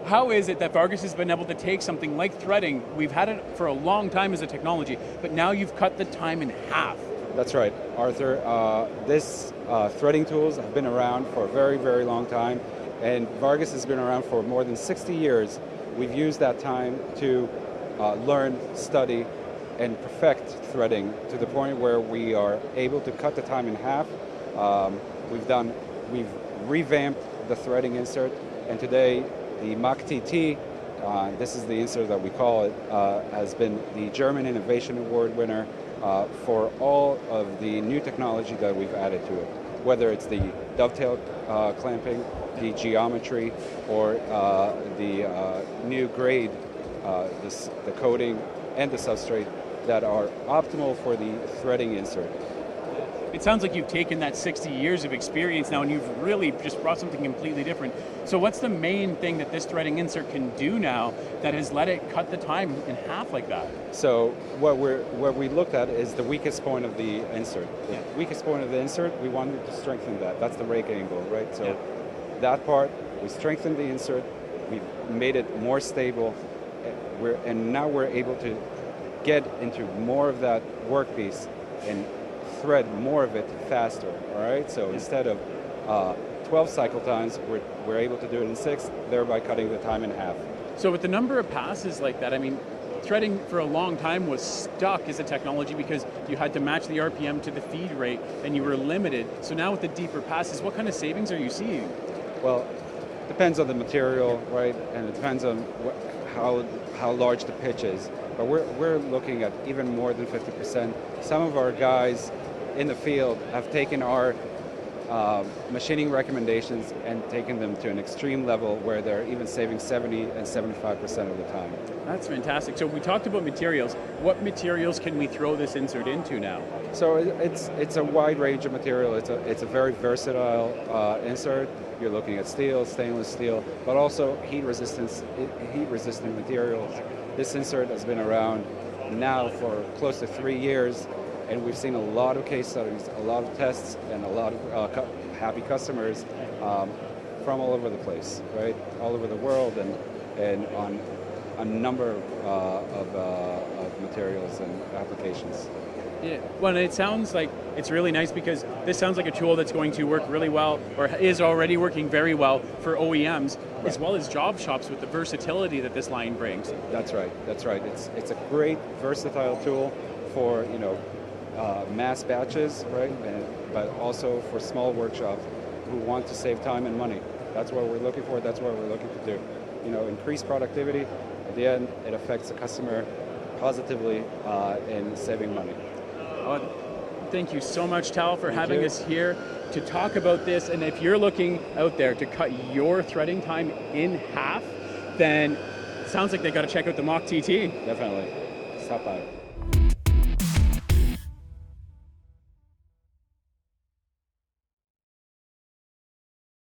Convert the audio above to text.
how is it that Vargus has been able to take something like threading, we've had it for a long time as a technology, but now you've cut the time in half? That's right, Arthur. This threading tools have been around for a very, very long time, and Vargus has been around for more than 60 years. We've used that time to learn, study, and perfect threading to the point where we are able to cut the time in half. We've revamped the threading insert, and today the MACH TT, this is the insert that we call it, has been the German Innovation Award winner for all of the new technology that we've added to it, whether it's the dovetail clamping, the geometry, or the new grade, the coating and the substrate that are optimal for the threading insert. It sounds like you've taken that 60 years of experience now and you've really just brought something completely different. So what's the main thing that this threading insert can do now that has let it cut the time in half like that? So what we looked at is the weakest point of the insert. The weakest point of the insert, we wanted to strengthen that. That's the rake angle, right? So that part, we strengthened the insert, we made it more stable, and now we're able to get into more of that workpiece and thread more of it faster, all right? So instead of 12 cycle times, we're able to do it in 6, thereby cutting the time in half. So with the number of passes like that, I mean, threading for a long time was stuck as a technology because you had to match the RPM to the feed rate and you were limited. So now with the deeper passes, what kind of savings are you seeing? Well, it depends on the material, right? And it depends on how large the pitch is. But we're looking at even more than 50%. Some of our guys in the field have taken our machining recommendations and taken them to an extreme level where they're even saving 70 and 75% of the time. That's fantastic. So we talked about materials. What materials can we throw this insert into now? So it's a wide range of material. It's a very versatile insert. You're looking at steel, stainless steel, but also heat-resistant materials. This insert has been around now for close to 3 years, and we've seen a lot of case studies, a lot of tests, and a lot of happy customers from all over the place, right? All over the world, and on a number of materials and applications. Yeah, well, it sounds like it's really nice because this sounds like a tool that's going to work really well, or is already working very well for OEMs, as well as job shops with the versatility that this line brings. That's right. That's right. It's a great versatile tool for mass batches, right? But also for small workshops who want to save time and money. That's what we're looking for. That's what we're looking to do. Increase productivity. At the end, it affects the customer positively in saving money. Thank you so much, Tal, for having us here to talk about this. And if you're looking out there to cut your threading time in half, then it sounds like they got to check out the MACH TT. Definitely. Stop by.